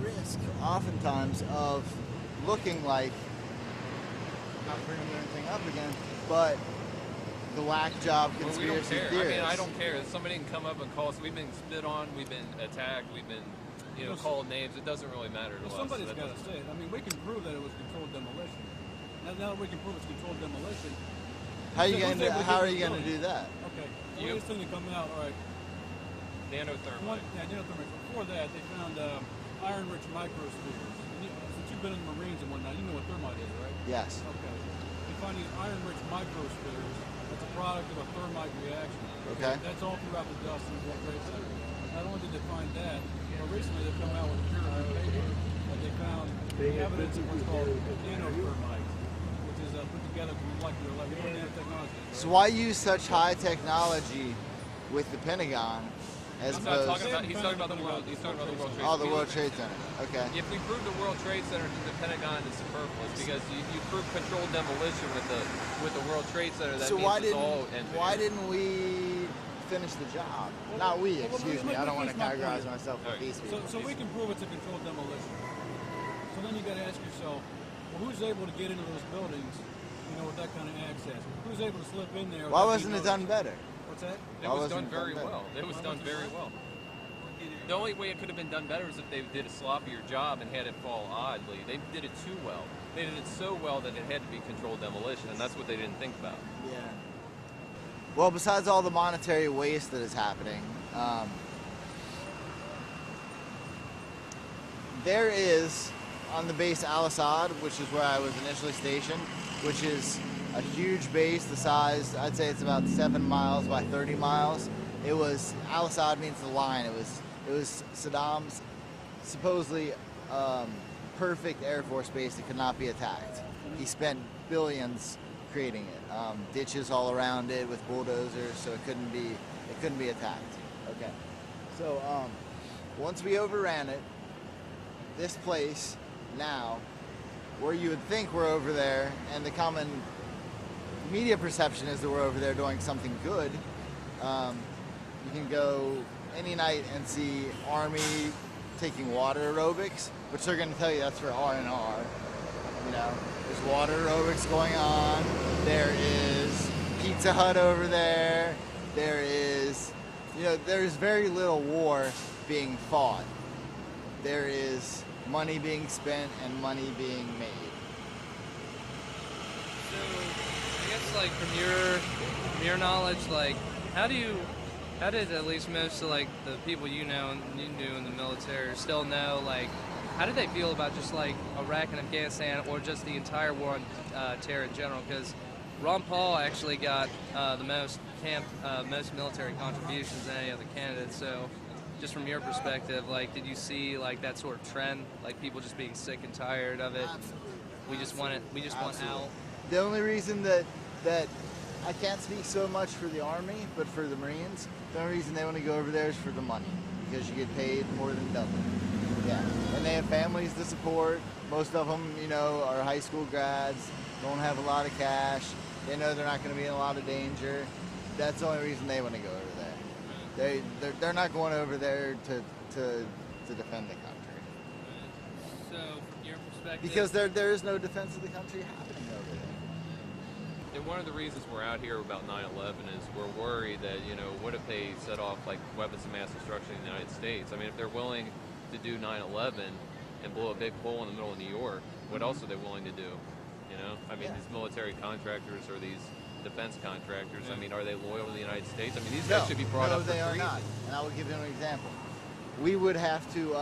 risk, oftentimes, of looking like, not bringing anything up again, but the whack job Well, we conspiracy don't care. theorists. I mean, I don't care. If somebody can come up and call us, we've been spit on, we've been attacked, we've been, called names. It doesn't really matter to us. Somebody's So got to say it. I mean, we can prove that it was controlled demolition. Now that we can prove it's controlled demolition. How are you going to do that? Okay. The latest thing to come out, all right. Nanothermite. Nanothermite. Before that, they found iron-rich microspheres. Since you've been in the Marines and whatnot, you know what thermite is, right? Yes. Okay. They find these iron-rich microspheres. That's a product of a thermite reaction. Okay. That's all throughout the dust in the World Trade Center. Not only did they find that, but recently they've come out with a peer-reviewed paper that they found evidence of what's called nanothermite, which is put together from molecular level nanotechnology. So why use such high technology with the Pentagon as I'm not opposed? talking about. He's talking about the world. He's talking about the World Trade. Oh, the World Trade Center. Okay. If we prove the World Trade Center to the Pentagon is superfluous because you prove controlled demolition with the World Trade Center. That So means it's all why didn't we finish the job? Not we, excuse me. I don't want to categorize myself with these people. So we can prove it's a controlled demolition. So then you got to ask yourself, well, who's able to get into those buildings, with that kind of access? Who's able to slip in there? Why wasn't it done better? What's that? It was done very well. It was done very well. The only way it could have been done better is if they did a sloppier job and had it fall oddly. They did it too well. They did it so well that it had to be controlled demolition, and that's what they didn't think about. Yeah. Well, besides all the monetary waste that is happening, there is, on the base Al Asad, which is where I was initially stationed, which is a huge base, the size, I'd say it's about 7 miles by 30 miles. It was, Al Asad means the line. It was Saddam's supposedly perfect Air Force base that could not be attacked. He spent billions creating it. Ditches all around it with bulldozers, so it couldn't be attacked. Okay. So once we overran it, this place now, where you would think we're over there, and the common media perception is that we're over there doing something good. You can go any night and see Army taking water aerobics, which they're going to tell you that's for R&R. There's water aerobics going on. There is Pizza Hut over there. There is, there's very little war being fought. There is money being spent and money being made. So, I guess, from your knowledge, how did at least most of, the people you know and you knew in the military still know, how did they feel about just, Iraq and Afghanistan or just the entire war on terror in general? Because Ron Paul actually got the most military contributions than any other candidate, so just from your perspective, did you see, that sort of trend, people just being sick and tired of it? We just want out. The only reason that I can't speak so much for the Army, but for the Marines, the only reason they want to go over there is for the money, because you get paid more than double. Yeah, and they have families to support. Most of them, are high school grads, don't have a lot of cash. They know they're not going to be in a lot of danger. That's the only reason they want to go over there. They're not going over there to defend the country. So, from your perspective, because there is no defense of the country happening over there. And one of the reasons we're out here about 9/11 is we're worried that, what if they set off weapons of mass destruction in the United States? I mean, if they're willing to do 9/11 and blow a big hole in the middle of New York, what else are they willing to do? I mean, these military contractors or these defense contractors, I mean, are they loyal to the United States? I mean, these guys should be brought up for treason. No, they are not. And I will give you an example. We would have to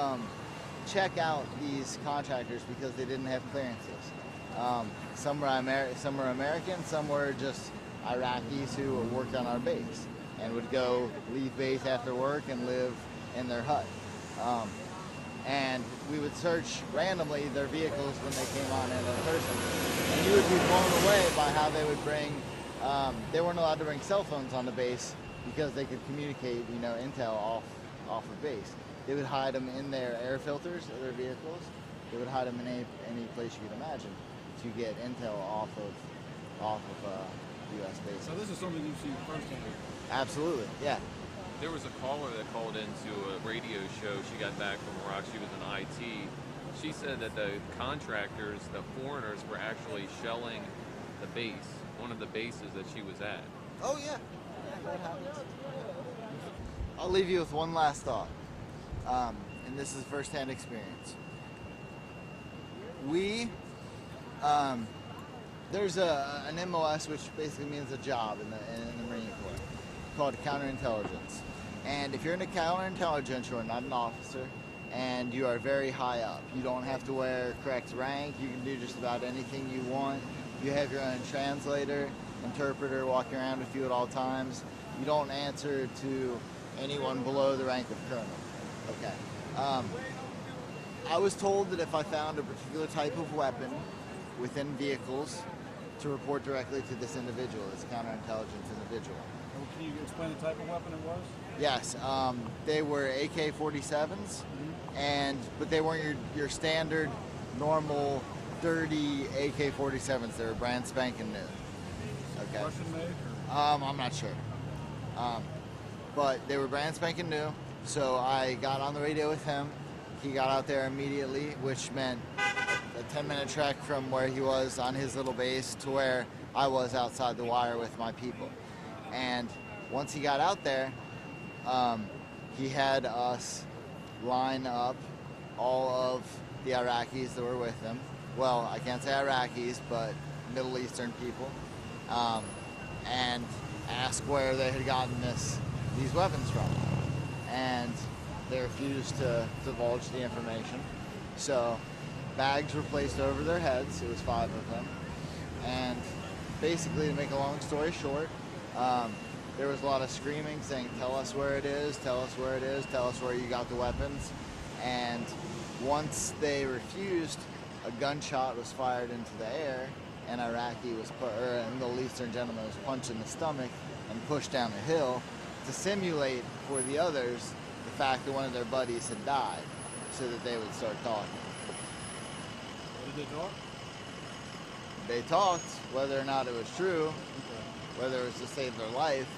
check out these contractors because they didn't have clearances. Some were American, some were just Iraqis who worked on our base and would go leave base after work and live in their hut. And we would search randomly their vehicles when they came on in person. And you would be blown away by how they would bring, they weren't allowed to bring cell phones on the base because they could communicate, intel off of base. They would hide them in their air filters of their vehicles. They would hide them in any place you could imagine to get intel off of U.S. bases. So this is something you've seen firsthand. Absolutely, yeah. there was a caller that called into a radio show. She got back from Iraq. She was in IT. She said that the contractors, the foreigners, were actually shelling the base, one of the bases that she was at. Oh yeah, that happens. I'll leave you with one last thought, and this is firsthand experience. There's an MOS, which basically means a job in the Marine Corps, called counterintelligence. And if you're in a counterintelligence, you're not an officer, and you are very high up. You don't have to wear correct rank. You can do just about anything you want. You have your own translator, interpreter walking around with you at all times. You don't answer to anyone below the rank of colonel. Okay. I was told that if I found a particular type of weapon within vehicles, to report directly to this individual, this counterintelligence individual. Can you explain the type of weapon it was? Yes, they were AK-47s, but they weren't your standard, normal, dirty AK-47s. They were brand spanking new. Okay. Russian made? I'm not sure. But they were brand spanking new, so I got on the radio with him. He got out there immediately, which meant a 10-minute trek from where he was on his little base to where I was outside the wire with my people. And once he got out there, he had us line up all of the Iraqis that were with him. Well, I can't say Iraqis, but Middle Eastern people, and ask where they had gotten these weapons from. And they refused to divulge the information. So bags were placed over their heads. It was 5 of them. And basically, to make a long story short, there was a lot of screaming saying, tell us where it is, tell us where it is, tell us where you got the weapons. And once they refused, a gunshot was fired into the air, and a Middle Eastern gentleman was punched in the stomach and pushed down a hill to simulate for the others the fact that one of their buddies had died, so that they would start talking. What did they talk? They talked, whether or not it was true, whether it was to save their life,